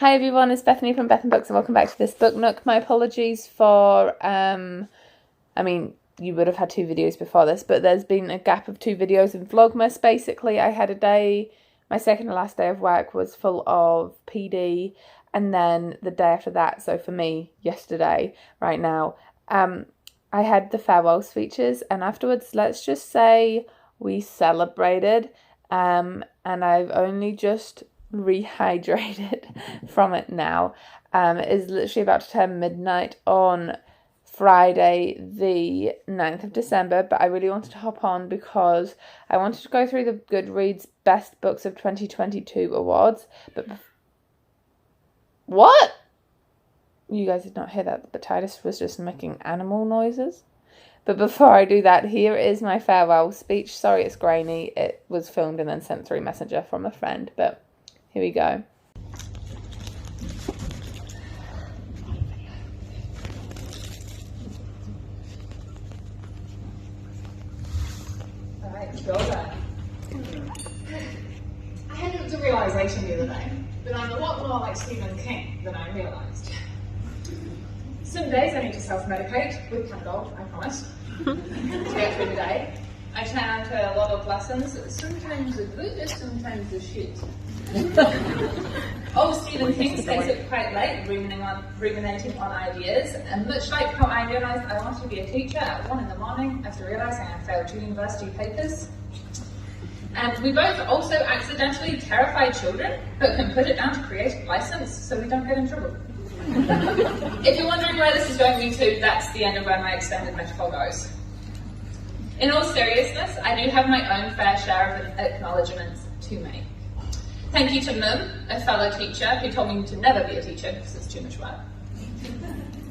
Hi everyone, it's Bethany from Beth and Books and welcome back to this Book Nook. My apologies for, you would have had 2 videos before this, but there's been a gap of 2 videos in Vlogmas. Basically, I had a day, my second to last day of work was full of PD, and then the day after that, so for me, yesterday, right now, I had the farewell speeches, and afterwards, let's just say we celebrated, and I've only just rehydrated from it now. It is literally about to turn midnight on Friday the 9th of December, but I really wanted to hop on because I wanted to go through the Goodreads Best Books of 2022 awards. But what? You guys did not hear that, but Titus was just making animal noises. But before I do that, here is my farewell speech. Sorry it's grainy. It was filmed and then sent through Messenger from a friend, but here we go. Alright, well done. I had the realisation the other day that I'm a lot more like Stephen King than I realised. Some days I need to self-medicate with Panadol, I promise, to get through the day. I turn on to a lot of lessons. Sometimes they're good, sometimes they're shit. Stephen King stays up quite late, ruminating on ideas, and much like how I realised I wanted to be a teacher at 1 in the morning after realising I failed 2 university papers. And we both also accidentally terrify children, but can put it down to creative license so we don't get in trouble. If you're wondering where this is going me to, that's the end of where my extended metaphor goes. In all seriousness, I do have my own fair share of acknowledgements to make. Thank you to Mum, a fellow teacher, who told me to never be a teacher because it's too much work.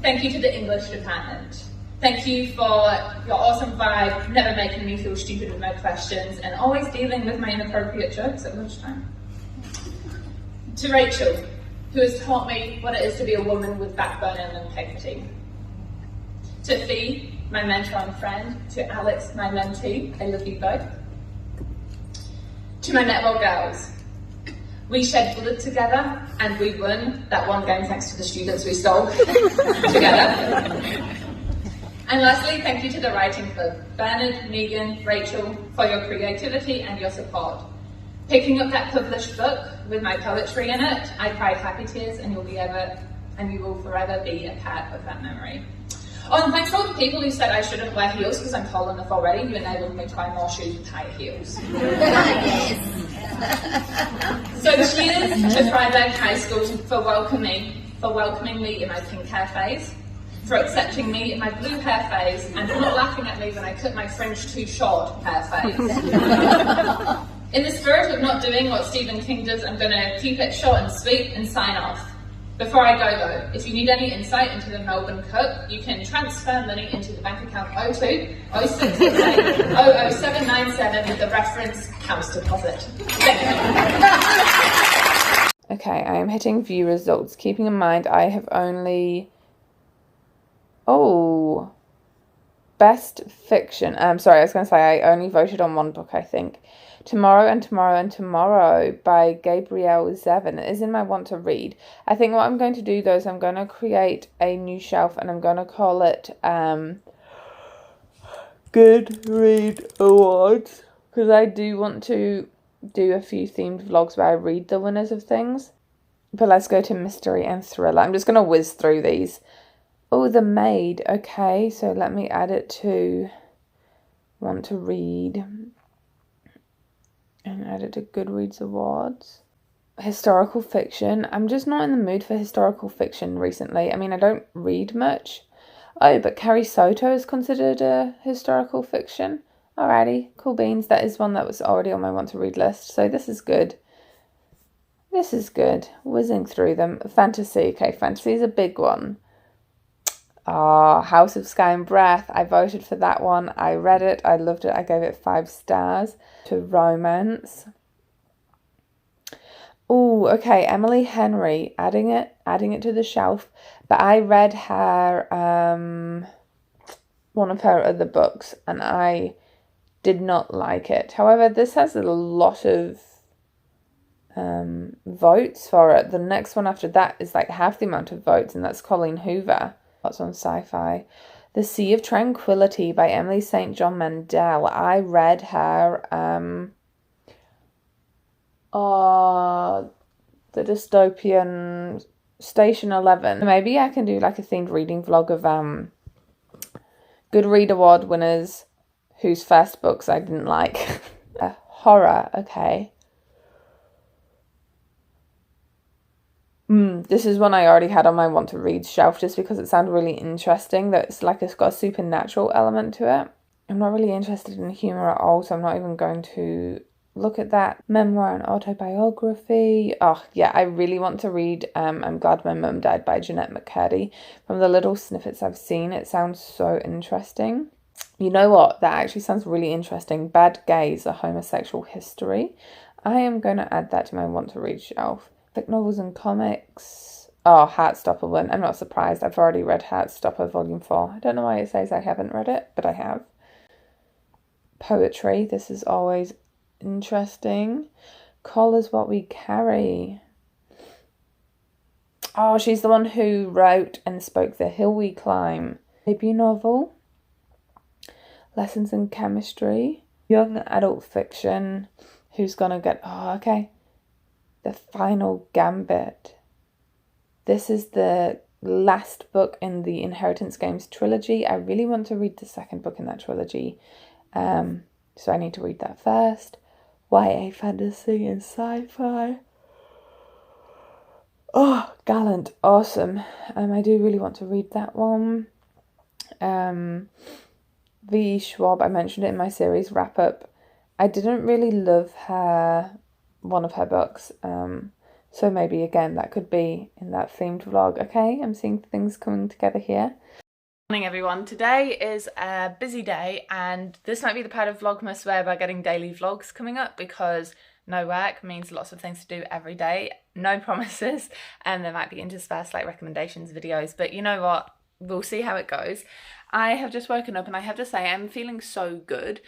Thank you to the English department. Thank you for your awesome vibe, never making me feel stupid with no questions, and always dealing with my inappropriate jokes at lunchtime. To Rachel, who has taught me what it is to be a woman with backbone and integrity. To Fee, my mentor and friend. To Alex, my mentee. I love you both. To my netball girls. We shed blood together and we won that one game thanks to the students we stole together. And lastly, thank you to the writing club. Bernard, Megan, Rachel, for your creativity and your support. Picking up that published book with my poetry in it, I cried happy tears and you will forever be a part of that memory. Oh, and thanks to all the people who said I shouldn't wear heels because I'm tall enough already. You enabled me to buy more shoes with high heels. So cheers to Freiburg High School for welcoming me in my pink hair phase, for accepting me in my blue hair phase, and for not laughing at me when I cut my fringe too short hair phase. In the spirit of not doing what Stephen King does, I'm going to keep it short and sweet and sign off. Before I go though, if you need any insight into the Melbourne Cup, you can transfer money into the bank account 02 0668 00797 with the reference house deposit. Thank you. Okay, I am hitting view results, keeping in mind I have only... Best fiction. Sorry, I was going to say I only voted on 1 book, I think. Tomorrow and Tomorrow and Tomorrow by Gabrielle Zevin is in my want to read. I think what I'm going to do though is I'm going to create a new shelf and I'm going to call it Good Read Awards, because I do want to do a few themed vlogs where I read the winners of things. But let's go to mystery and thriller. I'm just going to whiz through these. Oh, The Maid. Okay, so let me add it to want to read. And add it to Goodreads Awards. Historical fiction. I'm just not in the mood for historical fiction recently. I mean, I don't read much. Oh, but Carrie Soto is considered a historical fiction. Alrighty, cool beans. That is one that was already on my want to read list. So this is good. This is good. Whizzing through them. Fantasy. Okay, fantasy is a big one. House of Sky and Breath. I voted for that one. I read it. I loved it. I gave it 5 stars. To romance. Oh, okay. Emily Henry. Adding it to the shelf. But I read her one of her other books and I did not like it. However, this has a lot of votes for it. The next one after that is like half the amount of votes, and that's Colleen Hoover. That's on Sci-Fi. The Sea of Tranquility by Emily St. John Mandel. I read her the dystopian Station 11. Maybe I can do like a themed reading vlog of Good Read Award winners whose first books I didn't like. Horror, okay. This is one I already had on my want to read shelf just because it sounded really interesting. That it's like it's got a supernatural element to it. I'm not really interested in humour at all, so I'm not even going to look at that. Memoir and autobiography. Oh yeah, I really want to read I'm Glad My Mum Died by Jeanette McCurdy. From the little snippets I've seen, it sounds so interesting. You know what? That actually sounds really interesting. Bad Gays, A Homosexual History. I am going to add that to my want to read shelf. Fic novels and comics. Oh, Heartstopper one. I'm not surprised. I've already read Heartstopper Volume 4. I don't know why it says I haven't read it, but I have. Poetry. This is always interesting. Colours What We Carry. Oh, she's the one who wrote and spoke The Hill We Climb. Debut novel. Lessons in Chemistry. Young adult fiction. Who's gonna get... Oh, okay. The Final Gambit. This is the last book in the Inheritance Games trilogy. I really want to read the second book in that trilogy. So I need to read that first. YA fantasy and sci-fi. Oh, Gallant. Awesome. I do really want to read that one. V. Schwab, I mentioned it in my series wrap up. I didn't really love one of her books. So maybe again that could be in that themed vlog. Okay, I'm seeing things coming together here. Morning everyone. Today is a busy day and this might be the part of Vlogmas where we're getting daily vlogs coming up because no work means lots of things to do every day. No promises, and there might be interspersed like recommendations videos, but you know what? We'll see how it goes. I have just woken up and I have to say I'm feeling so good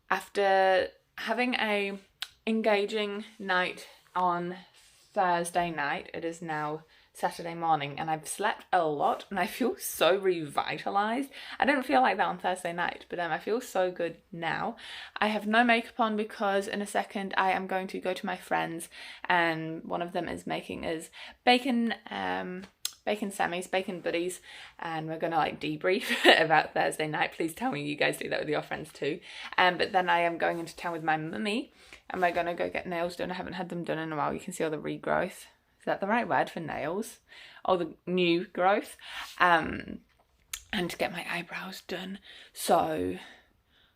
after having a engaging night on Thursday night. It is now Saturday morning and I've slept a lot and I feel so revitalized. I didn't feel like that on Thursday night, but I feel so good now. I have no makeup on because in a second I am going to go to my friends and one of them is making us bacon semis, bacon buddies, and we're gonna like debrief about Thursday night. Please tell me you guys do that with your friends too. But then I am going into town with my mummy and we're gonna go get nails done. I haven't had them done in a while. You can see all the regrowth. Is that the right word for nails? Or the new growth. And to get my eyebrows done. So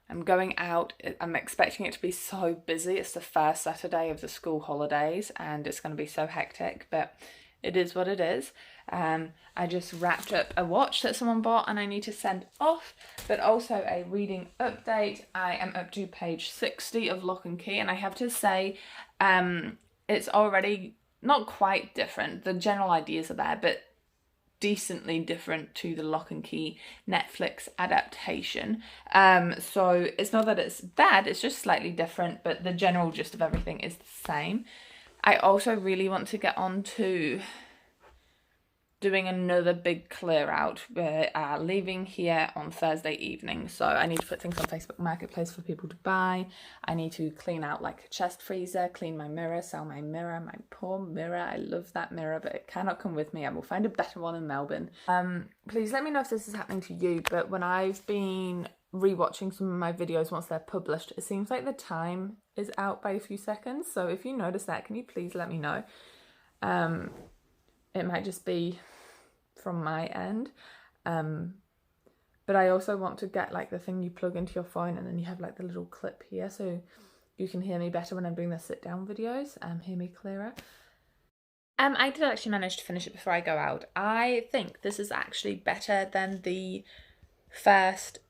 I'm going out. I'm expecting it to be so busy. It's the first Saturday of the school holidays and it's going to be so hectic, but it is what it is. I just wrapped up a watch that someone bought and I need to send off, but also a reading update. I am up to page 60 of Lock and Key and I have to say it's already not quite different. The general ideas are there, but decently different to the Lock and Key Netflix adaptation. So it's not that it's bad, it's just slightly different, but the general gist of everything is the same. I also really want to get on to doing another big clear out. We are leaving here on Thursday evening, so I need to put things on Facebook Marketplace for people to buy. I need to clean out like a chest freezer, clean my mirror, sell my mirror, my poor mirror. I love that mirror, but it cannot come with me. I will find a better one in Melbourne. Please let me know if this is happening to you, but when I've been rewatching some of my videos once they're published, it seems like the time is out by a few seconds. So if you notice that, can you please let me know? It might just be from my end, but I also want to get like the thing you plug into your phone and then you have like the little clip here so you can hear me better when I'm doing the sit down videos, hear me clearer. I did actually manage to finish it before I go out. I think this is actually better than the first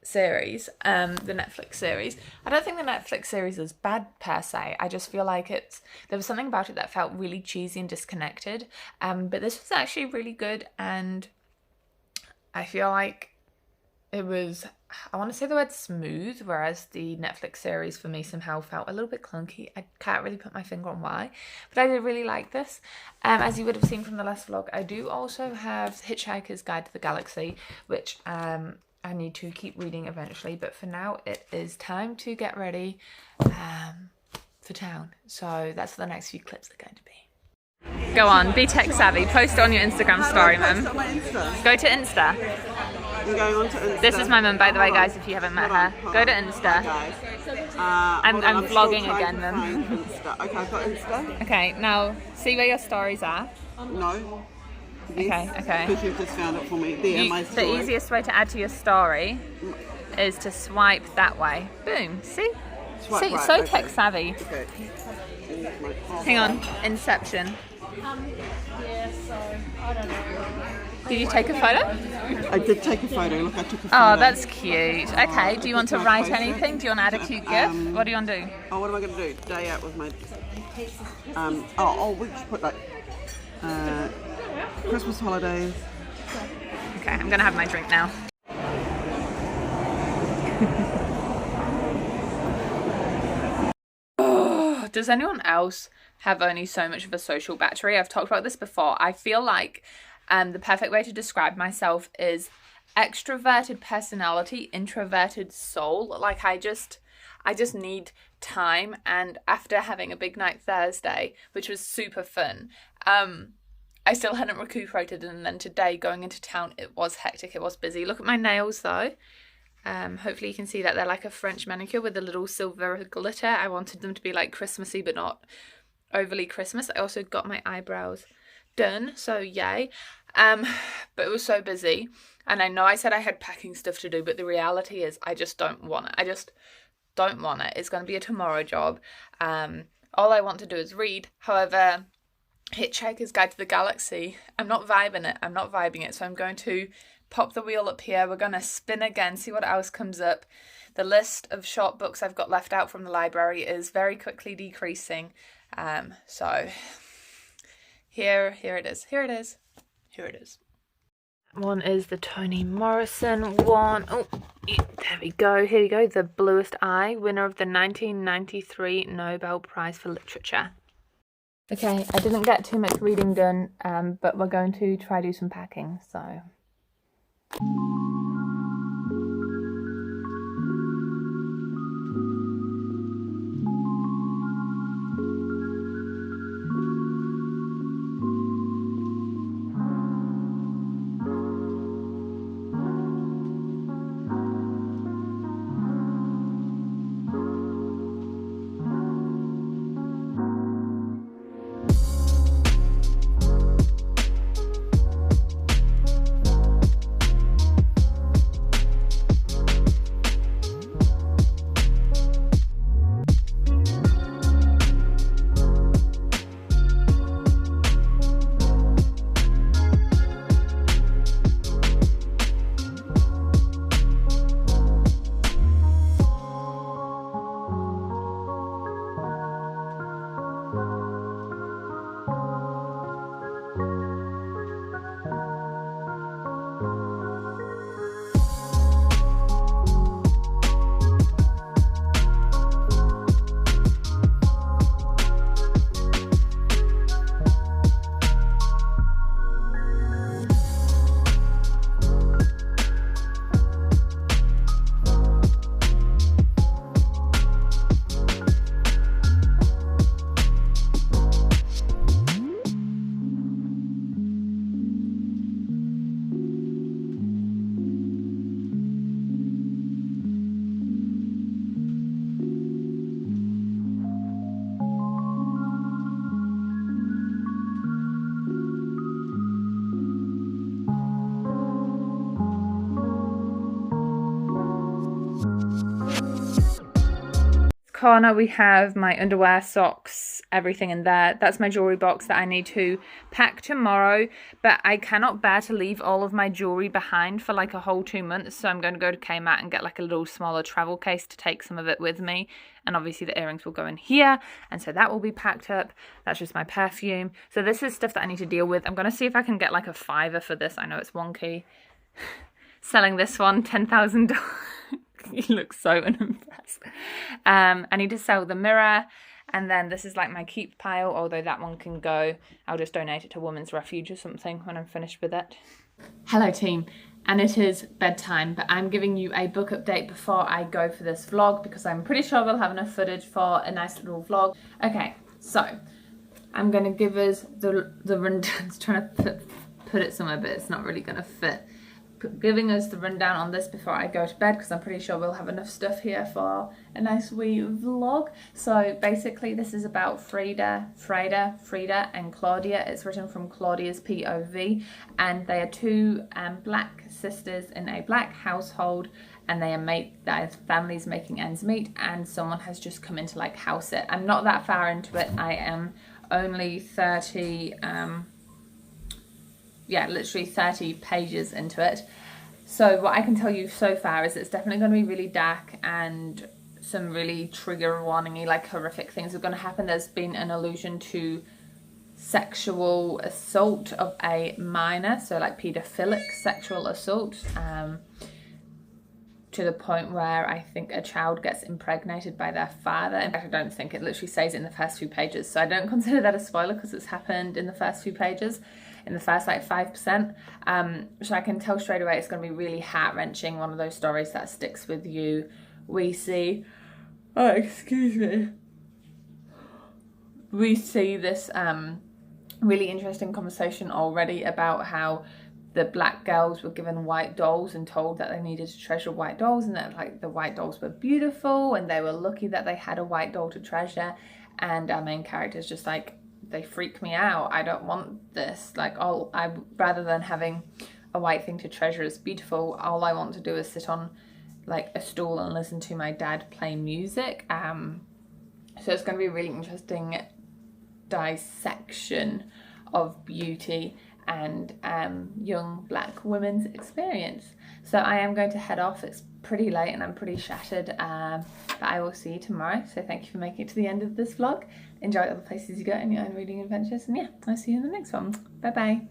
series, the Netflix series. I don't think the Netflix series is bad per se. I just feel like there was something about it that felt really cheesy and disconnected. But this was actually really good and I feel like it was I want to say the word smooth, whereas the Netflix series for me somehow felt a little bit clunky. I can't really put my finger on why, but I did really like this. As you would have seen from the last vlog, I do also have Hitchhiker's Guide to the Galaxy, which I need to keep reading eventually, but for now it is time to get ready for town. So that's what the next few clips are going to be. Go on, be tech savvy, post it on your Instagram story, mum. Go to Insta. I'm going on to Insta. This is my mum, by the way, guys, if you haven't met her. Go to Insta. I'm vlogging again, mum. Okay, I've got Insta. Okay, now see where your stories are. No. Okay, okay. Because you've just found it for me. There, my story. The easiest way to add to your story is to swipe that way. Boom. See? Swipe See, right, so okay. tech savvy. Okay. Hang on, Inception. Yeah, so I don't know. Did you take a photo? I did take a photo. Look, I took a photo. Oh, that's cute. Okay, do you want to write anything? Do you want to add a cute gif? What do you want to do? Oh, what am I going to do? Day out with my... we just put like... Christmas holidays. Okay, I'm going to have my drink now. Does anyone else have only so much of a social battery? I've talked about this before. I feel like the perfect way to describe myself is extroverted personality, introverted soul. Like I just need time. And after having a big night Thursday, which was super fun, I still hadn't recuperated. And then today going into town, it was hectic. It was busy. Look at my nails though. Hopefully you can see that they're like a French manicure with a little silver glitter. I wanted them to be like Christmassy but not overly Christmas. I also got my eyebrows done, so yay. But it was so busy, and I know I said I had packing stuff to do, but the reality is I just don't want it. I just don't want it. It's going to be a tomorrow job. All I want to do is read. However, Hitchhiker's Guide to the Galaxy, I'm not vibing it, so I'm going to pop the wheel up here. We're going to spin again, see what else comes up. The list of short books I've got left out from the library is very quickly decreasing. So here it is. One is the Toni Morrison one. Oh, there we go. Here we go. The Bluest Eye, winner of the 1993 Nobel Prize for Literature. Okay, I didn't get too much reading done, but we're going to try do some packing, so... corner we have my underwear, socks, everything in there. That's my jewelry box that I need to pack tomorrow, but I cannot bear to leave all of my jewelry behind for like a whole 2 months, so I'm going to go to Kmart and get like a little smaller travel case to take some of it with me. And obviously the earrings will go in here, and so that will be packed up. That's just my perfume. So this is stuff that I need to deal with. I'm going to see if I can get like a $5 for this. I know it's wonky. Selling this one, $10,000. He looks so unimpressed. I need to sell the mirror. And then this is like my keep pile, although that one can go. I'll just donate it to Women's Refuge or something when I'm finished with it. Hello team, and it is bedtime, but I'm giving you a book update before I go for this vlog because I'm pretty sure we'll have enough footage for a nice little vlog. Okay, so I'm going to give us the rundown. I was trying to put it somewhere, but it's not really going to fit. Giving us the rundown on this before I go to bed because I'm pretty sure we'll have enough stuff here for a nice wee vlog. So basically this is about Frida, and Claudia. It's written from Claudia's POV, and they are two black sisters in a black household, and their family's making ends meet, and someone has just come in to like house it. I'm not that far into it. I am only 30 literally 30 pages into it. So what I can tell you so far is it's definitely going to be really dark, and some really trigger warning-y, like horrific things are going to happen. There's been an allusion to sexual assault of a minor, so like paedophilic sexual assault, to the point where I think a child gets impregnated by their father. In fact, I don't think, it literally says it in the first few pages, so I don't consider that a spoiler because it's happened in the first few pages, in the first like 5%. So I can tell straight away it's going to be really heart-wrenching, one of those stories that sticks with you. We see, oh excuse me, we see this really interesting conversation already about how the black girls were given white dolls and told that they needed to treasure white dolls, and that like the white dolls were beautiful and they were lucky that they had a white doll to treasure. And our main character's just like, they freak me out. I don't want this. Like, rather than having a white thing to treasure as beautiful, all I want to do is sit on like a stool and listen to my dad play music. So it's going to be a really interesting dissection of beauty and young black women's experience. So I am going to head off. It's pretty late and I'm pretty shattered, but I will see you tomorrow. So thank you for making it to the end of this vlog. Enjoy all the places you go in your own reading adventures, and yeah, I'll see you in the next one. Bye bye.